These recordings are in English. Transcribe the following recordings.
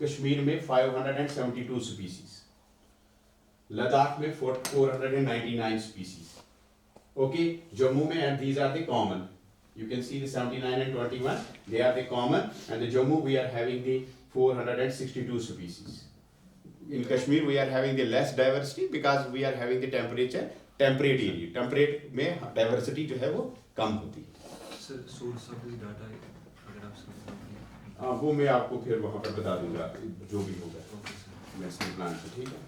कश्मीर में 572 स्पीसीज, लद्दाख में 499 species. Okay, Jammu mein, and these are the common. You can see the 79 and 21, they are the common, and the Jammu we are having the 462 species. In Kashmir we are having the less diversity because we are having the temperate area. Temperate में diversity जो है वो कम होती है. Sir, source of this data अगर आप समझें. हाँ, वो मैं आपको फिर वहाँ पर बता दूंगा जो भी होगा. मेडिसिनल प्लांट से, ठीक है.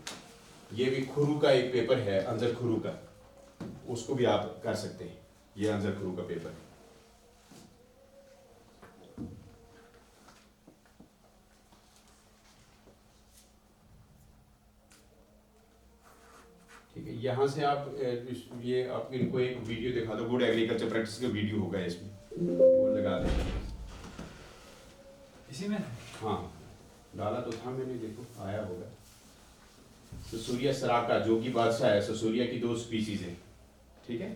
ये भी खुरू का एक पेपर है, अंजर खुरू का, उसको भी आप कर सकते हैं. ये अंजर खुरू का पेपर है. ठीक है, यहाँ से आप ये आप इनको एक वीडियो दिखा दो, गुड एग्रीकल्चर प्रैक्टिस का वीडियो होगा इसमें, वो लगा दें इसी में. हाँ, डाला तो था मैंने, देखो आया होगा. ससूरिया सराका जो कि बादशाह है, ससूरिया की 2 स्पीसीज हैं. ठीक है,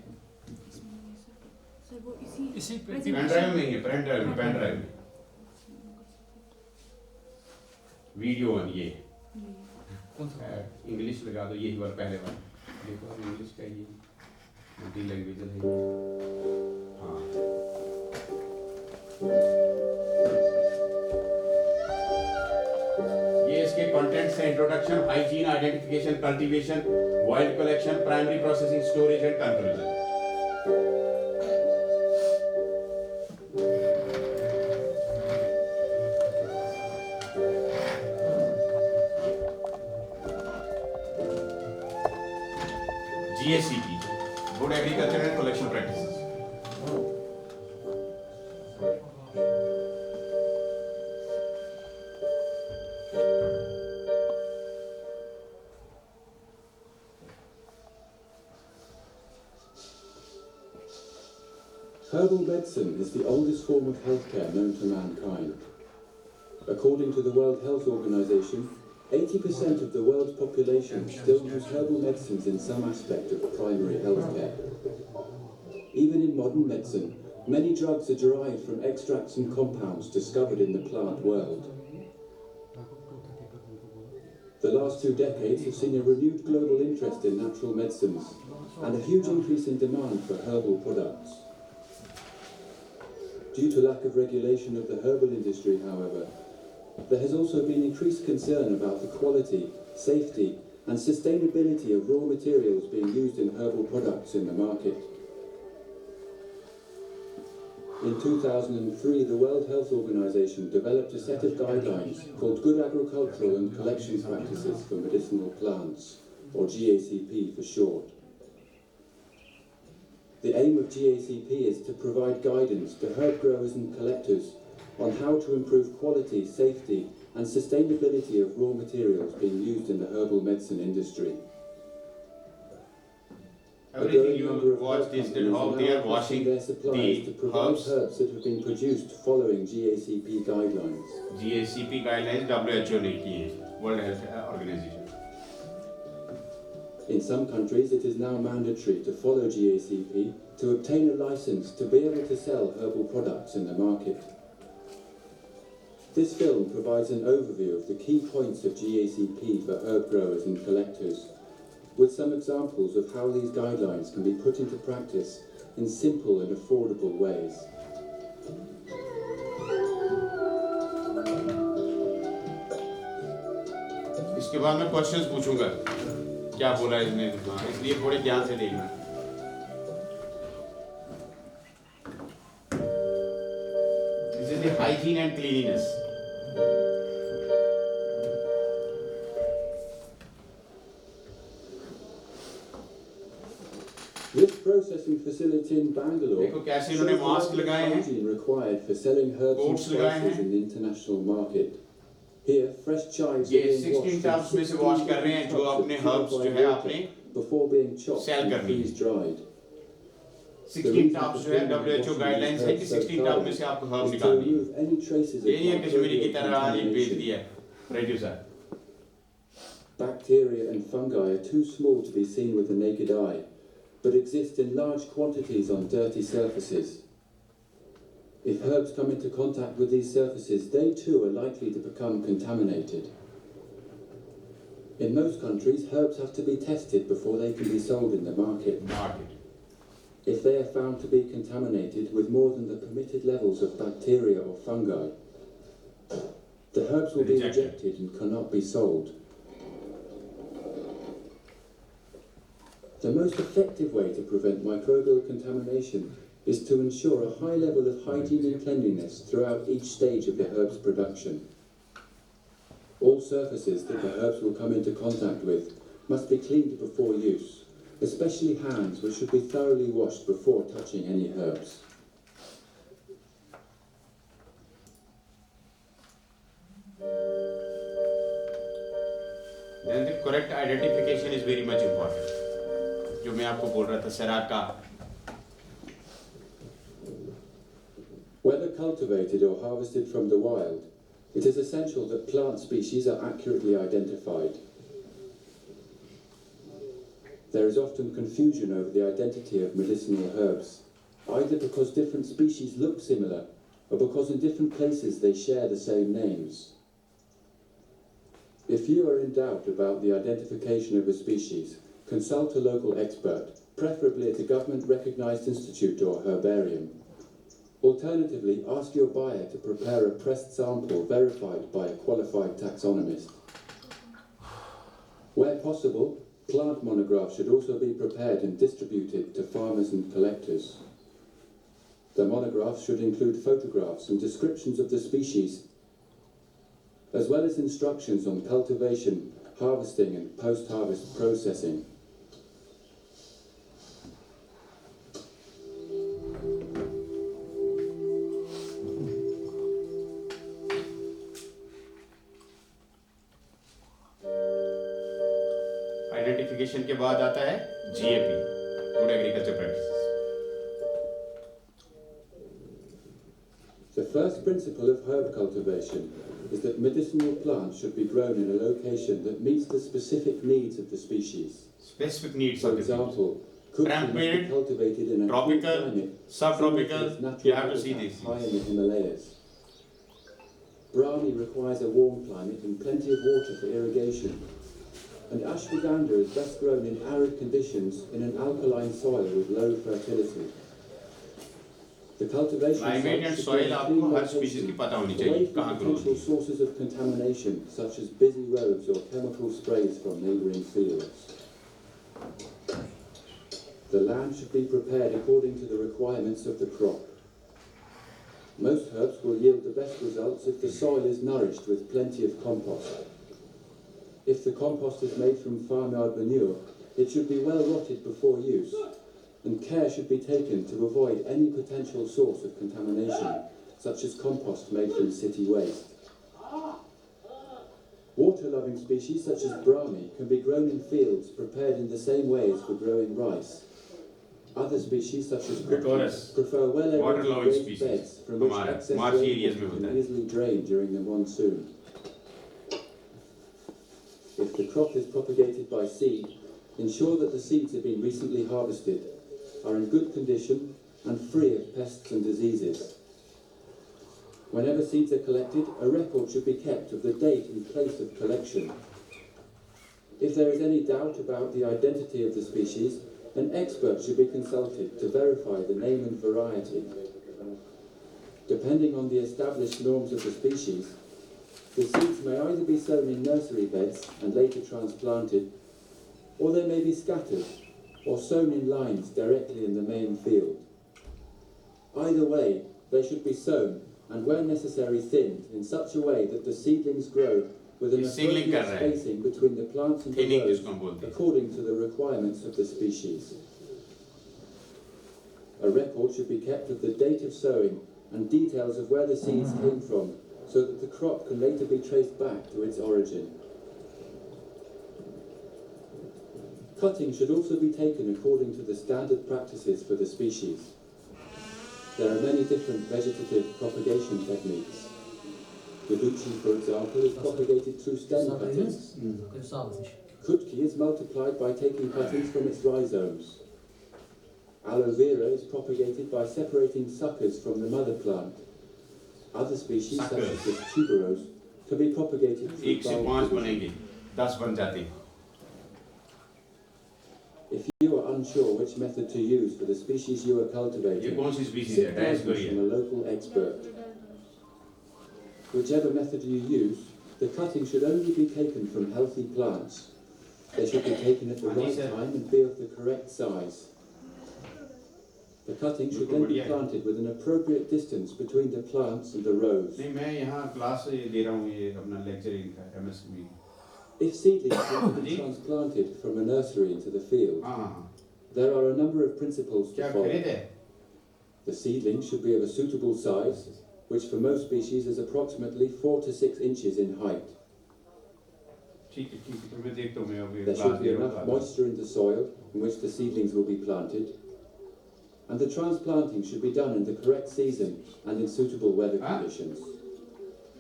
सर वो इसी पेन ड्राइव में ही है, पेन ड्राइव में वीडियो ऑन. ये इंग्लिश लगा दो, यही वाला पहले वाला देखो. इंग्लिश का ये मल्टी लैंग्वेज है. हाँ, ये इसके कंटेंट्स हैं. Introduction, hygiene, identification, cultivation, wild collection, primary processing, storage and conclusion. GACP, Good Agriculture and Collection Practices. Herbal medicine is the oldest form of healthcare known to mankind. According to the World Health Organization, 80% of the world's population still use herbal medicines in some aspect of primary healthcare. Even in modern medicine, many drugs are derived from extracts and compounds discovered in the plant world. The last 2 decades have seen a renewed global interest in natural medicines and a huge increase in demand for herbal products. Due to lack of regulation of the herbal industry, however, there has also been increased concern about the quality, safety, and sustainability of raw materials being used in herbal products in the market. In 2003, the World Health Organization developed a set of guidelines called Good Agricultural and Collection Practices for Medicinal Plants, or GACP for short. The aim of GACP is to provide guidance to herb growers and collectors on how to improve quality, safety, and sustainability of raw materials being used in the herbal medicine industry. Everything you watch this, how they are washing their supplies to provide herbs that have been produced following GACP guidelines. GACP guidelines WHO ने की है, World Health Organization. In some countries, it is now mandatory to follow GACP to obtain a license to be able to sell herbal products in the market. This film provides an overview of the key points of GACP for herb growers and collectors, with some examples of how these guidelines can be put into practice in simple and affordable ways. इसके बाद मैं questions पूछूंगा, क्या बोला इसने, इसलिए थोड़े ध्यान से देखना. This is the hygiene and cleanliness. This processing facility in Bangalore देखो कैसे इन्होंने मास्क लगाए हैं, hygiene required for selling herbs and Coats लगाए spices हैं. in the international market. Here, fresh chives ये are being 16 washed tubs in में से wash 16 कर रहे हैं, जो tubs of अपने herbs जो purified है water आपने before being chopped sell and करनी है. freeze dried. 16 tubs जो है WHO guidelines है कि 16 tubs में से आपको herb is to निकालनी है. remove any traces of ये नहीं है कश्मीरी की तरह आज एक बेच contamination. दिया है, producer. Bacteria and fungi are too small to be seen with the naked eye, but exist in large quantities on dirty surfaces. If herbs come into contact with these surfaces, they too are likely to become contaminated. In most countries, herbs have to be tested before they can be sold in the market. If they are found to be contaminated with more than the permitted levels of bacteria or fungi, the herbs will be rejected and cannot be sold. The most effective way to prevent microbial contamination is to ensure a high level of hygiene and cleanliness throughout each stage of the herb's production. All surfaces that the herbs will come into contact with must be cleaned before use, especially hands, which should be thoroughly washed before touching any herbs. Then the correct identification is very much important. जो मैं आपको बोल रहा था सराक का. Whether cultivated or harvested from the wild, it is essential that plant species are accurately identified. There is often confusion over the identity of medicinal herbs, either because different species look similar or because in different places they share the same names. If you are in doubt about the identification of a species, consult a local expert, preferably at a government-recognised institute or herbarium. Alternatively, ask your buyer to prepare a pressed sample verified by a qualified taxonomist. Where possible, plant monographs should also be prepared and distributed to farmers and collectors. The monographs should include photographs and descriptions of the species, as well as instructions on cultivation, harvesting and post-harvest processing. Identification के बाद आता है GAP, Good Agriculture Practices. The first principle of herb cultivation is that medicinal plants should be grown in a location that meets the specific needs of the species. Specific needs For of the example, cooking must be cultivated in a cool tropical, climate, subtropical, natural you have to see habitat these high things. in the Himalayas. Brahmi requires a warm climate and plenty of water for irrigation. And ashwagandha is best grown in arid conditions in an alkaline soil with low fertility. The cultivation Climate and sites should soil be in a आपको clean हर species की location, पता होनी away चाहिए from कहाँ grow potential होती है. sources of contamination such as busy roads or chemical sprays from neighbouring fields. The land should be prepared according to the requirements of the crop. Most herbs will yield the best results if the soil is nourished with plenty of compost. If the compost is made from farmyard manure, it should be well rotted before use, and care should be taken to avoid any potential source of contamination, such as compost made from city waste. Water-loving species such as Brahmi can be grown in fields prepared in the same way as for growing rice. Other species such as Kashwood prefer well-aerated raised beds from which excess rainwater can easily drain during the monsoon. If the crop is propagated by seed, ensure that the seeds have been recently harvested, are in good condition and free of pests and diseases. Whenever seeds are collected, a record should be kept of the date and place of collection. If there is any doubt about the identity of the species, an expert should be consulted to verify the name and variety. Depending on the established norms of the species, the seeds may either be sown in nursery beds and later transplanted, or they may be scattered or sown in lines directly in the main field. Either way, they should be sown and where necessary thinned in such a way that the seedlings grow with an appropriate spacing between the plants and the rows according to the requirements of the species. A record should be kept of the date of sowing and details of where the seeds came from, so that the crop can later be traced back to its origin. Cutting should also be taken according to the standard practices for the species. There are many different vegetative propagation techniques. Guduchi, for example, is propagated through stem cuttings. Kutki is multiplied by taking cuttings from its rhizomes. Aloe vera is propagated by separating suckers from the mother plant. Other species, such as the tuberose, can be propagated through 1 से 5 बनेंगे, 10 बन जाते हैं. If you are unsure which method to use for the species you are ये cultivating, कौन सी species seek है? Dice guidance करिए. from a local expert. Whichever method you use, the cutting should only be taken from healthy plants. They should be taken at the right time and be of the correct size. The cutting should then be planted with an appropriate distance between the plants and the rows. नहीं मैं यहाँ class दे रहा हूँ ये अपना lecturing का MSme. If seedlings want to be transplanted from a nursery into the field, there are a number of principles to follow. The seedling should be of a suitable size, which for most species is approximately 4 to 6 inches in height. There should be enough moisture in the soil in which the seedlings will be planted, and the transplanting should be done in the correct season and in suitable weather conditions.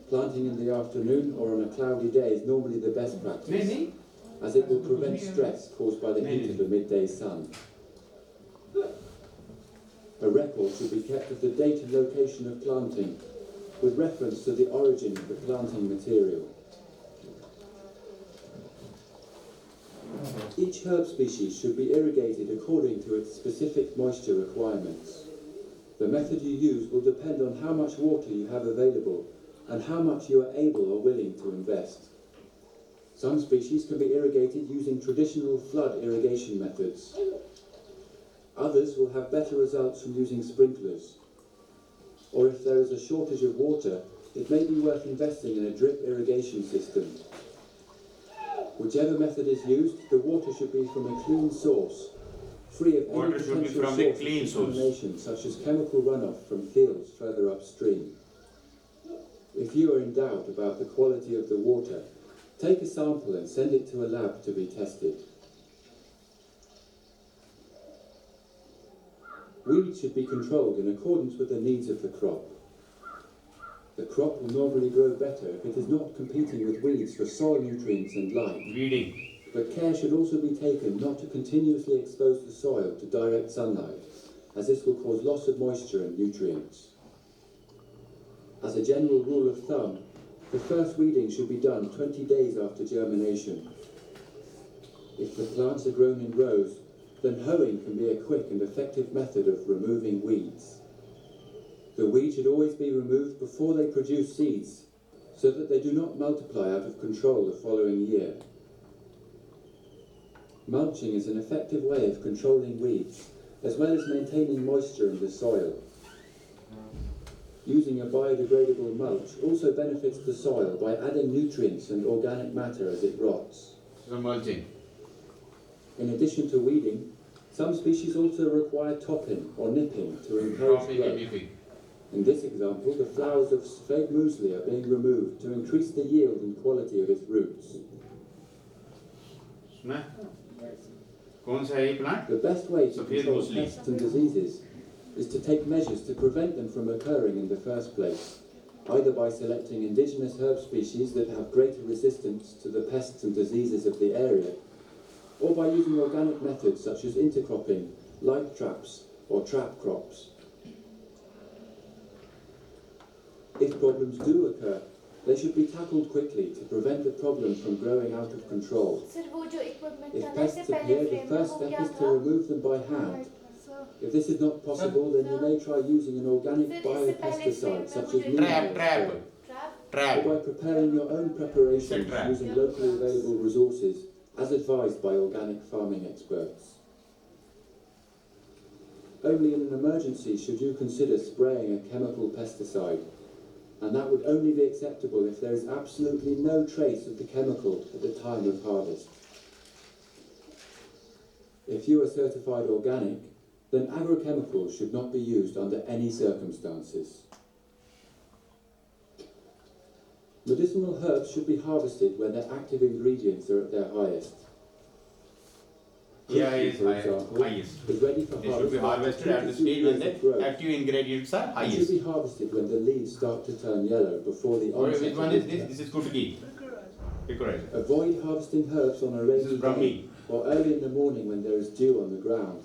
Planting in the afternoon or on a cloudy day is normally the best practice, as it will prevent stress caused by the heat of the midday sun. A record should be kept of the date and location of planting, with reference to the origin of the planting material. Each herb species should be irrigated according to its specific moisture requirements. The method you use will depend on how much water you have available and how much you are able or willing to invest. Some species can be irrigated using traditional flood irrigation methods. Others will have better results from using sprinklers. Or if there is a shortage of water, it may be worth investing in a drip irrigation system. Whichever method is used, the water should be from a clean source, free of any potential source of contamination, such as chemical runoff from fields further upstream. If you are in doubt about the quality of the water, take a sample and send it to a lab to be tested. Weeds should be controlled in accordance with the needs of the crop. The crop will normally grow better if it is not competing with weeds for soil nutrients and light. Weeding. But care should also be taken not to continuously expose the soil to direct sunlight, as this will cause loss of moisture and nutrients. As a general rule of thumb, the first weeding should be done 20 days after germination. If the plants are grown in rows, then hoeing can be a quick and effective method of removing weeds. The weeds should always be removed before they produce seeds, so that they do not multiply out of control the following year. Mulching is an effective way of controlling weeds, as well as maintaining moisture in the soil. Using a biodegradable mulch also benefits the soil by adding nutrients and organic matter as it rots. So mulching. In addition to weeding, some species also require topping or nipping to encourage growth. In this example, the flowers of Spheg muesli are being removed to increase the yield and quality of its roots. The best way to control pests and diseases is to take measures to prevent them from occurring in the first place, either by selecting indigenous herb species that have greater resistance to the pests and diseases of the area, or by using organic methods such as intercropping, light traps, or trap crops. If problems do occur, they should be tackled quickly to prevent the problem from growing out of control. If pests appear, the first step is to remove them by hand. If this is not possible, then you may try using an organic biopesticide such as Mehraj, or by preparing your own preparations using locally available resources, as advised by organic farming experts. Only in an emergency should you consider spraying a chemical pesticide, and that would only be acceptable if there is absolutely no trace of the chemical at the time of harvest. If you are certified organic, then agrochemicals should not be used under any circumstances. Medicinal herbs should be harvested when their active ingredients are at their highest. Highest. Is ready for They should be harvested at the stage when the active ingredients are It highest. should be harvested when the leaves start to turn yellow before the onset. Which one is this? This is good key. Avoid harvesting herbs on a rainy day or early in the morning when there is dew on the ground.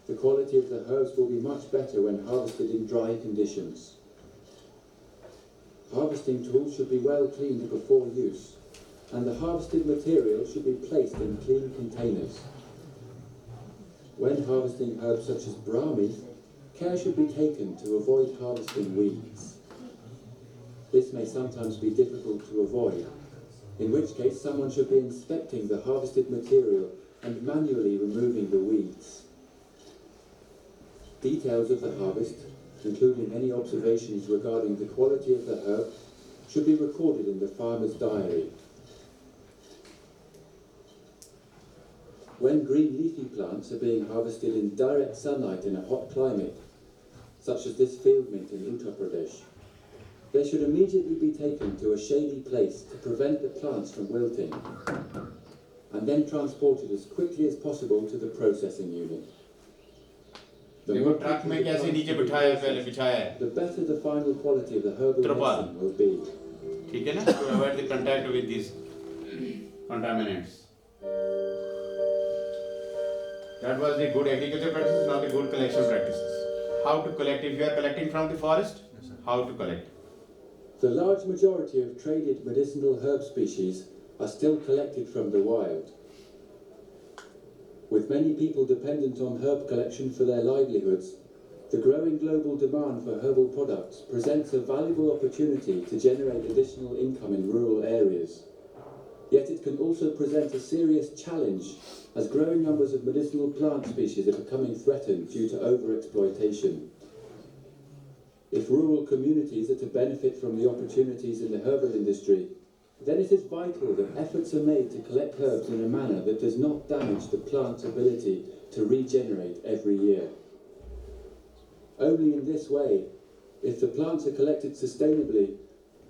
the quality of the herbs will be much better when harvested in dry conditions. Harvesting tools should be well cleaned before use, and the harvested material should be placed in clean containers. When harvesting herbs such as Brahmi, care should be taken to avoid harvesting weeds. This may sometimes be difficult to avoid, in which case someone should be inspecting the harvested material and manually removing the weeds. Details of the harvest, including any observations regarding the quality of the herb, should be recorded in the farmer's diary. When green leafy plants are being harvested in direct sunlight in a hot climate, such as this field mint in Uttar Pradesh, they should immediately be taken to a shady place to prevent the plants from wilting, and then transported as quickly as possible to the processing unit. The देखो truck में कैसे नीचे बिठाया है पहले बिछाया है the better the final quality of the herbal medicine will be. ठीक है ना to avoid the contact with these contaminants. That was the good agriculture practices. Now the good collection practices. How to collect? If you are collecting from the forest, Yes, sir. how to collect? The large majority of traded medicinal herb species are still collected from the wild. With many people dependent on herb collection for their livelihoods, the growing global demand for herbal products presents a valuable opportunity to generate additional income in rural areas. Yet it can also present a serious challenge as growing numbers of medicinal plant species are becoming threatened due to overexploitation. If rural communities are to benefit from the opportunities in the herbal industry, then it is vital that efforts are made to collect herbs in a manner that does not damage the plant's ability to regenerate every year. Only in this way, if the plants are collected sustainably,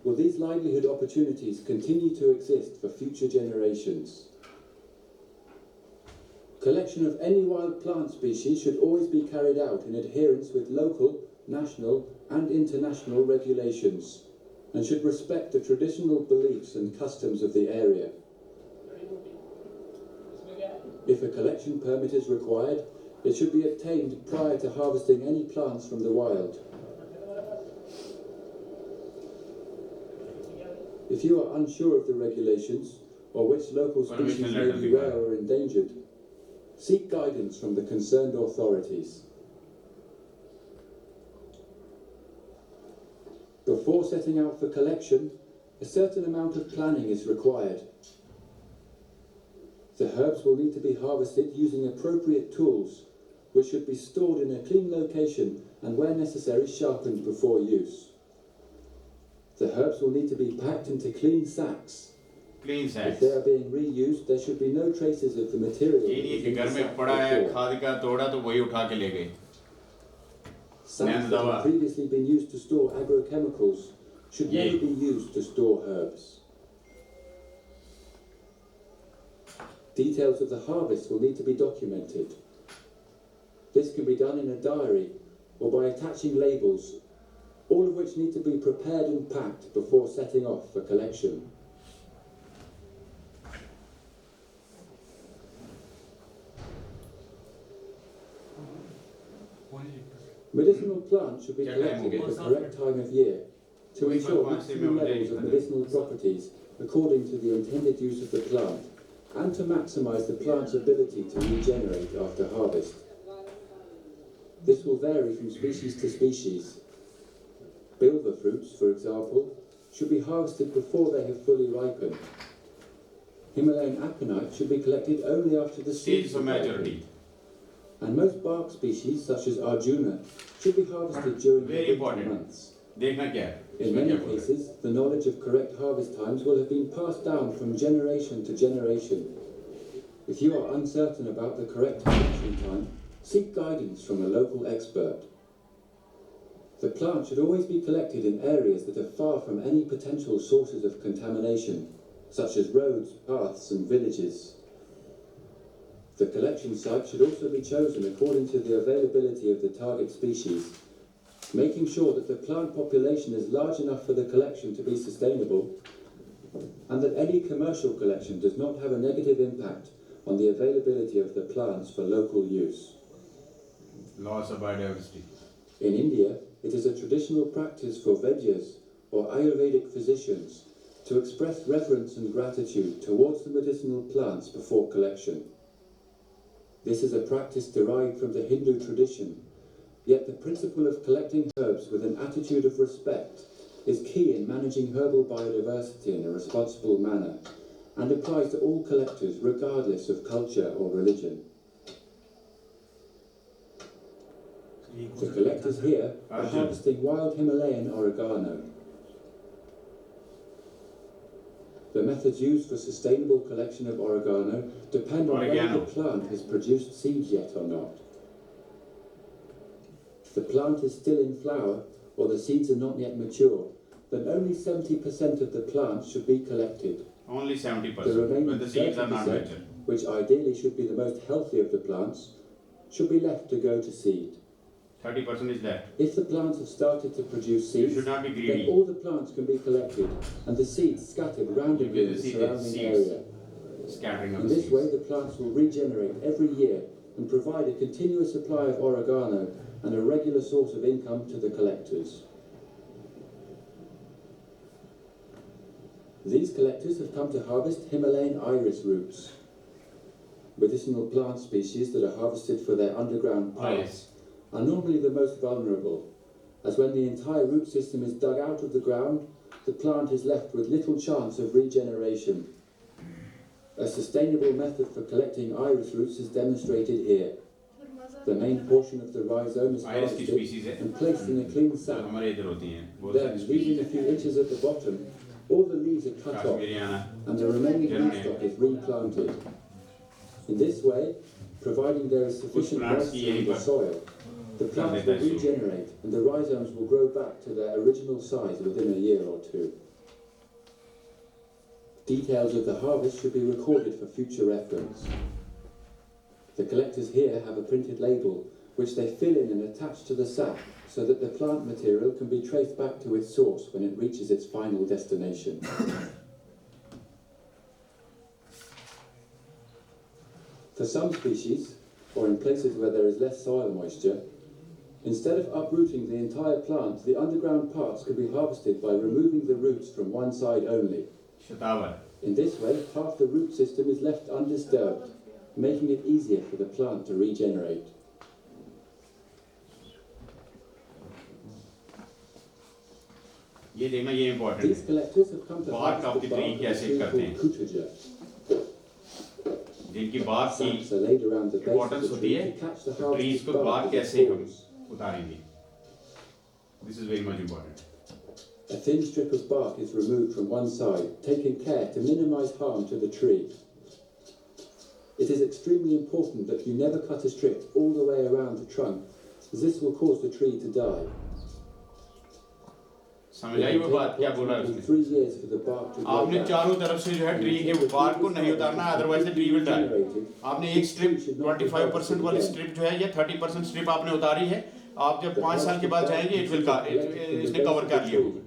will these livelihood opportunities continue to exist for future generations. Collection of any wild plant species should always be carried out in adherence with local, national and international regulations, and should respect the traditional beliefs and customs of the area. If a collection permit is required, it should be obtained prior to harvesting any plants from the wild. If you are unsure of the regulations, or which local species may be rare or endangered, seek guidance from the concerned authorities. Before setting out for collection, a certain amount of planning is required. The herbs will need to be harvested using appropriate tools, which should be stored in a clean location and where necessary sharpened before use. The herbs will need to be packed into clean sacks. Clean sacks. If they are being reused, there should be no traces of the material. ये नहीं कि घर में पड़ा है खाद का तोड़ा तो वही उठा के ले गए. Sacks that have previously been used to store agrochemicals should never be used to store herbs. Details of the harvest will need to be documented. This can be done in a diary or by attaching labels, all of which need to be prepared and packed before setting off for collection. Medicinal plants should be collected at the correct time of year to ensure maximum levels of medicinal properties according to the intended use of the plant and to maximise the plant's ability to regenerate after harvest. This will vary from species to species. Bilva fruits, for example, should be harvested before they have fully ripened. Himalayan aconite should be collected only after the seeds have ripened. And most bark species, such as Arjuna, should be harvested during the winter months. In many cases, the knowledge of correct harvest times will have been passed down from generation to generation. If you are uncertain about the correct harvesting time, seek guidance from a local expert. The plant should always be collected in areas that are far from any potential sources of contamination, such as roads, paths and villages. The collection site should also be chosen according to the availability of the target species, making sure that the plant population is large enough for the collection to be sustainable, and that any commercial collection does not have a negative impact on the availability of the plants for local use. loss of biodiversity. In India, it is a traditional practice for Vaidyas or Ayurvedic physicians to express reverence and gratitude towards the medicinal plants before collection. This is a practice derived from the Hindu tradition, yet the principle of collecting herbs with an attitude of respect is key in managing herbal biodiversity in a responsible manner and applies to all collectors regardless of culture or religion. The collectors here are harvesting wild Himalayan oregano. The methods used for sustainable collection of oregano depend on whether the plant has produced seeds yet or not. If the plant is still in flower or the seeds are not yet mature, then only 70% of the plant should be collected. Only 70%, The remaining when the seeds are not 30%, mature. which ideally should be the most healthy of the plants, should be left to go to seed. 30% is left. If the plants have started to produce You seeds, should not be then greedy. all the plants can be collected and the seeds scattered randomly in the surrounding area. Scattering of In the this way, seeds. the plants will regenerate every year and provide a continuous supply of oregano and a regular source of income to the collectors. These collectors have come to harvest Himalayan iris roots, medicinal plant species that are harvested for their underground parts. Are normally the most vulnerable, as when the entire root system is dug out of the ground, the plant is left with little chance of regeneration. A sustainable method for collecting iris roots is demonstrated here. The main portion of the rhizome is Iris की harvested species है, and placed in a clean जो sack. हमारे इधर होती हैं, बहुत Then, सारी leaving species a few inches at the bottom, all the leaves are cut off Kashmiriana, and the remaining rootstock is replanted. In this way, providing there is sufficient plants moisture की in the यहीं soil, the plants will regenerate and the rhizomes will grow back to their original size within a year or two. Details of the harvest should be recorded for future reference. The collectors here have a printed label which they fill in and attach to the sack so that the plant material can be traced back to its source when it reaches its final destination. For some species, or in places where there is less soil moisture, instead of uprooting the entire plant, the underground parts can be harvested by removing the roots from one side only. Shatavar. In this way, half the root system is left undisturbed, making it easier for the plant to regenerate. ये देखना ये important These है. collectors have come to bark harvest of the the tree bark of a कैसे tree करते called हैं? Kutaja. जिनकी bark की Sacks are laid around the base of importance the होती tree है, to catch the trees harvested को bark bark as it कैसे हम falls. उतारेंगे? This is very much important. A thin strip of bark is removed from one side, taking care to minimize harm to the tree. It is extremely important that you never cut a strip all the way around the trunk, as this will cause the tree to die. समझ आई वो बात क्या बोला उसने? 3 years for the bark to grow आपने back. चारों तरफ से जो है ट्री के बार्क को नहीं उतारना, अदरवाइज ट्री विल डाई. आपने एक स्ट्रिप 25% वाली स्ट्रिप जो है या 30% स्ट्रिप आपने उतारी है, आप जब 5 साल के बाद जाएंगे इसने कवर कर लिया होगा.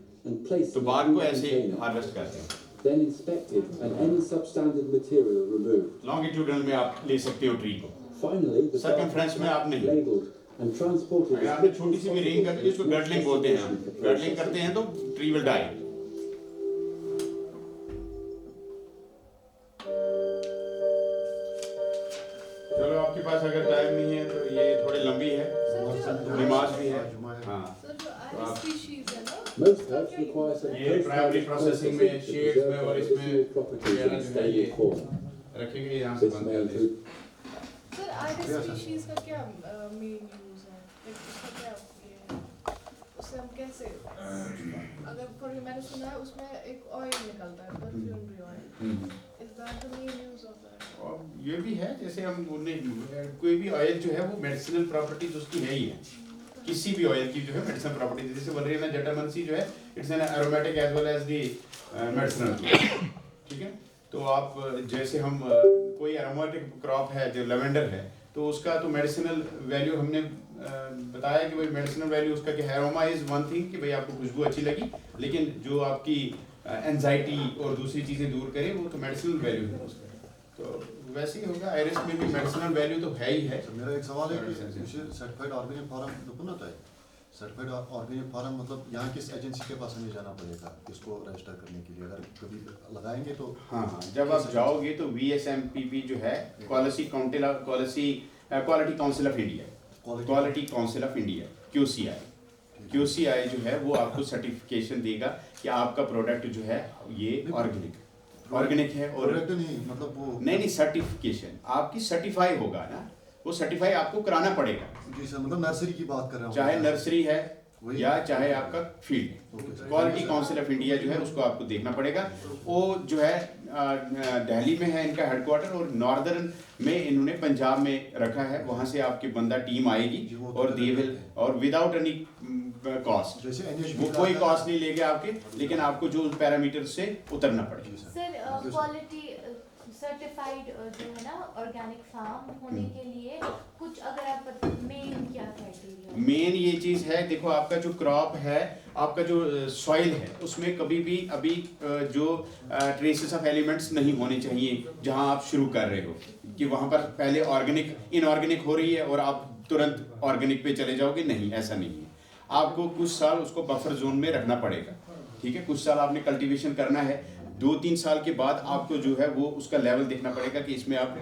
तो बार्क को ऐसे हार्वेस्ट करते हैं. Then inspected and any substandard material removed. Longitudinal में आप ले सकते हो ट्री को. Finally, the bark Circumference में आप is नहीं. labeled and transported. अगर आपने छोटी सी भी रिंग कर दी, इसको गडलिंग बोलते हैं. गडलिंग करते हैं तो ट्री विल डाई. चलो आपके पास अगर टाइम नहीं है तो ये थोड़ी लंबी है, नमाज भी है. हाँ. Most herbs require some ये प्राइमरी प्रोसेसिंग में, शेड्स में और इसमें properties जो in है stable form. रखेंगे यहाँ से This बंद may कर दें. include सर आइरिस स्पीशीज का क्या मेन यूज है? लाइक उसका क्या ये है? उससे हम कैसे अगर फॉर मैंने सुना है उसमें एक ऑयल निकलता है, perfumery oil. Is that the main use of that? और ये भी है, जैसे हम कोई भी ऑयल जो है वो मेडिसिनल प्रॉपर्टीज उसकी है ही है. किसी भी ऑयल की जो है मेडिसिनल प्रॉपर्टीज, जैसे बोल रही है ना जटामंसी जो है, it's an aromatic as well as the medicinal. ठीक है. तो आप जैसे हम कोई एरोमेटिक क्रॉप है जो लेवेंडर है, तो उसका तो मेडिसिनल वैल्यू हमने बताया कि भाई मेडिसिनल वैल्यू उसका कि एरोमा इज वन थिंग कि भाई आपको खुशबू अच्छी लगी, लेकिन जो आपकी एंजाइटी और दूसरी चीज़ें दूर करे वो तो मेडिसिनल वैल्यू है उसका. तो वैसे ही होगा, आयरिस में भी मेडिसिनल वैल्यू तो है ही है। मेरा एक सवाल है कि सर्टिफाइड ऑर्गेनिक फार्म दुकान होता है, सर्टिफाइड ऑर्गेनिक फार्म मतलब यहाँ किस एजेंसी के पास हमें जाना पड़ेगा इसको रजिस्टर करने के लिए, अगर कभी लगाएंगे तो? हाँ, जब आप जाओगे तो VSMPP जो है quality council of India, quality council of India QCI जो है वो आपको सर्टिफिकेशन देगा कि आपका प्रोडक्ट जो है ये ऑर्गेनिक है। और नहीं मतलब वो नहीं सर्टिफिकेशन आपकी सर्टिफाई होगा ना, वो सर्टिफाई आपको कराना पड़ेगा। जी सर, मतलब नर्सरी की बात कर रहा हूँ, चाहे नर्सरी है या चाहे आपका field, quality council of India जो है उसको आपको देखना पड़ेगा। वो जो है दिल्ली में है इनका हेडक्वार्टर, और नॉर्दर्न में इन्होंने पंजाब में रखा है, वहाँ से आपकी बंदा टीम आएगी और दे विल, और विदाउट एनी कॉस्ट, वो कोई कॉस्ट नहीं लेंगे आपके, लेकिन आपको जो पैरामीटर से उतरना पड़ेगा। सर क्वालिटी सर्टिफाइड जो है ना ऑर्गेनिक फार्म होने के लिए कुछ अगर आप मेन क्या क्राइटेरिया? मेन ये चीज़ है, देखो आपका जो क्रॉप है, आपका जो सॉइल है, उसमें कभी भी अभी जो ट्रेसेस ऑफ एलिमेंट्स नहीं होने चाहिए जहां आप शुरू कर रहे हो, कि वहां पर पहले ऑर्गेनिक इनऑर्गेनिक हो रही है और आप तुरंत ऑर्गेनिक पे चले जाओगे, नहीं, ऐसा नहीं है। आपको कुछ साल उसको बफर जोन में रखना पड़ेगा, ठीक है, कुछ साल आपने कल्टीवेशन करना है, 2-3 साल के बाद आपको जो है वो उसका लेवल देखना पड़ेगा कि इसमें आप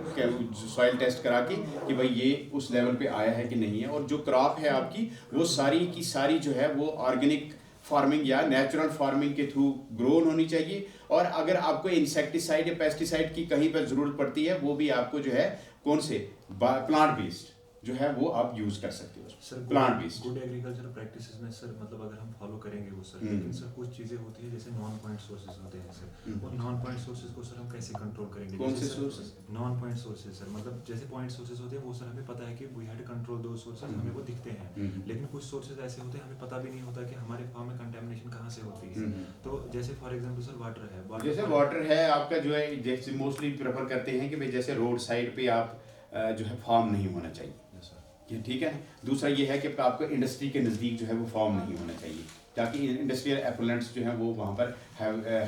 सॉइल टेस्ट करा के कि भाई ये उस लेवल पे आया है कि नहीं है, और जो क्रॉप है आपकी वो सारी की सारी जो है वो ऑर्गेनिक फार्मिंग या नेचुरल फार्मिंग के थ्रू ग्रोन होनी चाहिए। और अगर आपको इंसेक्टिसाइड या पेस्टिसाइड की कहीं पर ज़रूरत पड़ती है, वो भी आपको जो है कौन से प्लांट बेस्ड जो है वो आप यूज कर सकते हो, sir plant based. Good agriculture practices में सर मतलब अगर हम फॉलो करेंगे वो सर, लेकिन सर कुछ चीज़ें होती है जैसे नॉन पॉइंट सोर्सेज होते हैं सर, वो नॉन पॉइंट सोर्सेज को सर हम कैसे कंट्रोल करेंगे? कौन से sources? Non point sources sir, मतलब जैसे पॉइंट सोर्सेज होते हैं वो सर हमें पता है कि वी हैव टू कंट्रोल दो सोर्सेज, हमें वो दिखते हैं, लेकिन कुछ सोर्सेज ऐसे होते हैं हमें पता भी नहीं होता कि हमारे फार्म में कंटेमिनेशन कहाँ से होती है। तो जैसे फॉर एग्जांपल सर वाटर है, जैसे वाटर है आपका जो है, जैसे मोस्टली प्रेफर करते हैं कि भाई जैसे रोड साइड पे आप जो है फार्म नहीं होना चाहिए, ये ठीक है। दूसरा ये है कि आपको इंडस्ट्री के नज़दीक जो है वो फार्म नहीं होना चाहिए, ताकि इंडस्ट्रियल एफुलेंट्स जो हैं वो वहाँ पर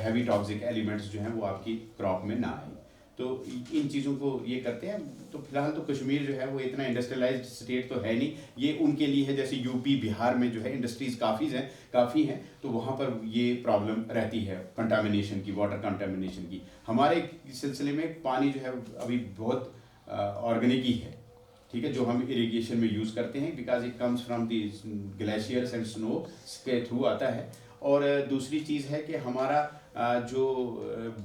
हैवी टॉक्सिक एलिमेंट्स जो हैं वो आपकी क्रॉप में ना आए। तो इन चीज़ों को ये करते हैं। तो फिलहाल तो कश्मीर जो है वो इतना इंडस्ट्रियलाइज्ड स्टेट तो है नहीं, ये उनके लिए है, जैसे यूपी बिहार में जो है इंडस्ट्रीज़ काफ़ी हैं, तो वहाँ पर ये प्रॉब्लम रहती है कंटामिनेशन की, वाटर कंटामिनेशन की। हमारे सिलसिले में पानी जो है अभी बहुत ऑर्गेनिक ही है, ठीक है, जो हम इरिगेशन में यूज़ करते हैं, because it comes from the glaciers and snow के थ्रू आता है। और दूसरी चीज़ है कि हमारा जो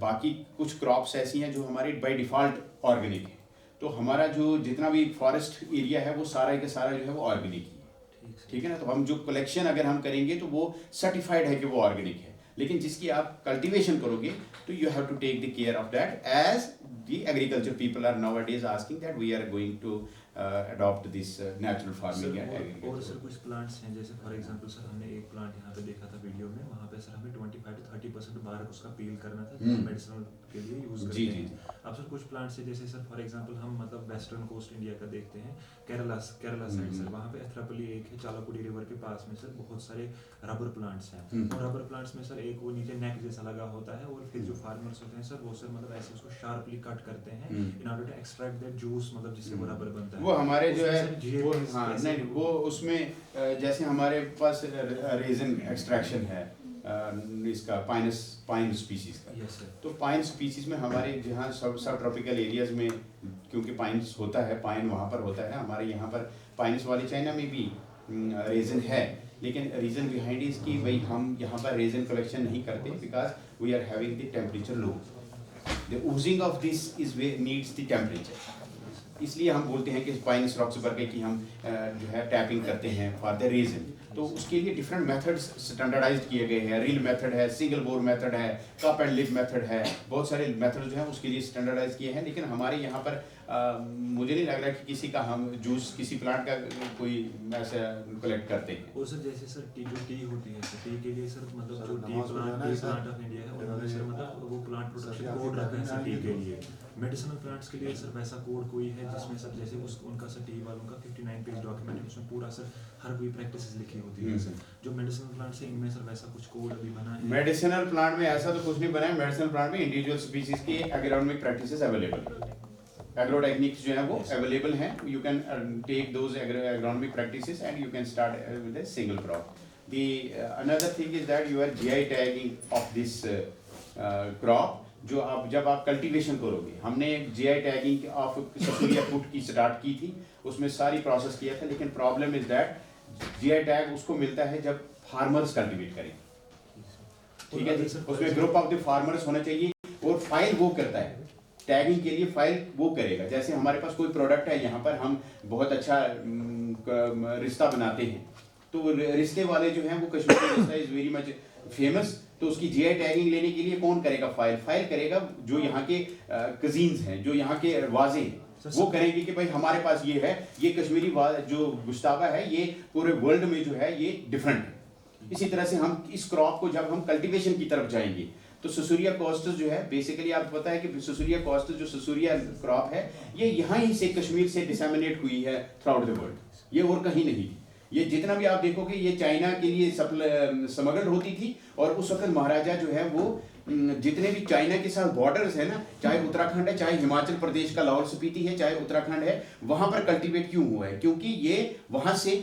बाकी कुछ क्रॉप्स ऐसी हैं जो हमारी बाय डिफ़ॉल्ट ऑर्गेनिक है, तो हमारा जो जितना भी फॉरेस्ट एरिया है वो सारा का सारा जो है वो ऑर्गेनिक ही है, ठीक है ना। तो हम जो कलेक्शन अगर हम करेंगे तो वो सर्टिफाइड है कि वो ऑर्गेनिक है, लेकिन जिसकी आप कल्टीवेशन करोगे तो you have to take the care of that, as the agriculture people are nowadays asking that we are going to adopt this natural farming and agriculture. और सर कुछ प्लांट्स हैं जैसे फॉर एग्जांपल सर हमने एक plant यहाँ पे देखा था वीडियो में, वहाँ पे सर हमें 25 to 30% बाहर उसका पील करना था जो मेडिसिनल के लिए यूज करते हैं। अब सर कुछ प्लांट्स है जैसे सर फॉर एग्जांपल हम मतलब वेस्टर्न कोस्ट इंडिया का देखते हैं, केरला साइड सर, वहाँ पे एथरापली एक है, चालाकुडी रिवर के पास में सर बहुत सारे रबर प्लांट्स हैं, और रबर प्लांट्स में सर एक वो नीचे नेक जैसा लगा होता है, और फिर जो फार्मर्स होते हैं सर वो सर मतलब ऐसे उसको शार्पली कट करते हैं in order to extract that juice, मतलब जिससे वो रबर बनता है। वो हमारे जो है वो, हाँ कैसे नहीं, वो उसमें जैसे हमारे पास रेजन एक्सट्रैक्शन है इसका पाइन स्पीसीज का, यस सर। तो पाइन स्पीसीज में हमारे जहाँ सब ट्रॉपिकल एरियाज में क्योंकि पाइन्स होता है, पाइन वहाँ पर होता है, हमारे यहाँ पर पाइन्स वाली चाइना में भी रेजन है, लेकिन रीज़न बिहाइंड इज कि भाई हम यहाँ पर रेजन कलेक्शन नहीं करते because we are having the temperature low, the oozing of this is way needs the temperature, इसलिए हम बोलते हैं कि पाइन रॉक्स पर कि हम जो है टैपिंग करते हैं फॉर द रीजन। तो उसके लिए डिफरेंट मेथड्स स्टैंडर्डाइज्ड किए गए हैं, रील मेथड है, सिंगल बोर मेथड है, कप एंड लिप मेथड है, बहुत सारे मेथड जो हैं उसके लिए स्टैंडर्डाइज किए हैं। लेकिन हमारे यहाँ पर मुझे नहीं लग रहा कि किसी का हम जूस किसी प्लांट का कोई ऐसा कलेक्ट करते हैं। और सर जैसे सर जो टी होती है, टी के लिए सर मतलब जो टी प्लांट ऑफ इंडिया है उन्होंने सर मतलब वो प्लांट प्रोटेक्शन कोड रखा है सर टी के लिए। मेडिसिनल प्लांट्स के लिए सर वैसा कोड कोई है जिसमें सर जैसे उनका सर टी वालों का 59 पेज डॉक्यूमेंट है, उसमें पूरा सर हर कोई प्रैक्टिस लिखी होती है सर। जो मेडिसिनल प्लांट्स है इनमें सर वैसा कुछ कोड अभी बना है? मेडिसिनल प्लांट में ऐसा तो कुछ नहीं बना है। मेडिसिनल प्लांट में इंडिविजुअल स्पीसीज की agronomic practices available, agro techniques जो है वो अवेलेबल हैं। You can take those agronomic practices and you can start with a single crop. The another thing is that you are GI tagging of this crop. जो आप जब आप cultivation करोगे, हमने जीआई टैगिंग ऑफ ससुरिया फूड की स्टार्ट की थी, उसमें सारी प्रोसेस किया था, लेकिन problem is that GI tag उसको मिलता है जब फार्मर्स कल्टीवेट करेंगे, ठीक है जी। उसमें ग्रुप ऑफ द फार्मर्स होना चाहिए और फाइल वो करता है टैगिंग के लिए, फाइल वो करेगा। जैसे हमारे पास कोई प्रोडक्ट है, यहाँ पर हम बहुत अच्छा रिश्ता बनाते हैं, तो रिश्ते वाले जो हैं वो कश्मीरी रिश्ता इज वेरी मच फेमस, तो उसकी जीआई टैगिंग लेने के लिए कौन करेगा? फाइल करेगा जो यहाँ के कजीन्स हैं, जो यहाँ के वाजे हैं, वो करेंगे कि भाई हमारे पास ये है, ये कश्मीरी जो गुश्ताबा है ये पूरे वर्ल्ड में जो है ये डिफरेंट है। इसी तरह से हम इस क्रॉप को जब हम कल्टीवेशन की तरफ जाएंगे तो ससुरिया कॉस्टस जो है, बेसिकली आपको पता है कि ससुरिया कॉस्टस जो ससुरिया क्रॉप है ये यहाँ ही से कश्मीर से डिसेमिनेट हुई है थ्रू आउट द वर्ल्ड, ये और कहीं नहीं। ये जितना भी आप देखोगे ये चाइना के लिए स्मगल्ड होती थी, और उस वक्त महाराजा जो है वो जितने भी चाइना के साथ बॉर्डर्स है ना, चाहे उत्तराखंड है, चाहे हिमाचल प्रदेश का लाहौल स्पीति है, चाहे उत्तराखंड है, वहां पर कल्टीवेट क्यों हुआ है? क्योंकि ये वहां से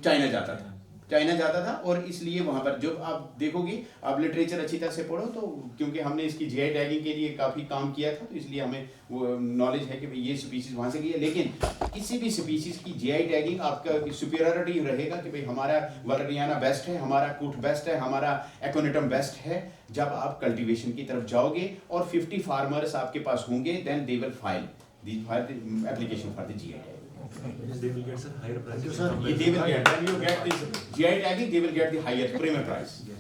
चाइना जाता था और इसलिए वहां पर जब आप देखोगे, आप लिटरेचर अच्छी तरह से पढ़ो तो, क्योंकि हमने इसकी जीआई टैगिंग के लिए काफ़ी काम किया था, तो इसलिए हमें वो नॉलेज है कि भाई ये स्पीसीज वहां से गई है। लेकिन किसी भी स्पीसीज की जीआई टैगिंग आपका सुपीरियरिटी रहेगा कि भाई हमारा वलरियाना बेस्ट है, हमारा कूट बेस्ट है, हमारा एक्ोनिटम बेस्ट है। जब आप कल्टिवेशन की तरफ जाओगे और 50 फार्मर्स आपके पास होंगे, then they will file the application for the GI tag. They will get sir higher price. They will get, when you get this GI tagging, they will get the higher premium price. Yes.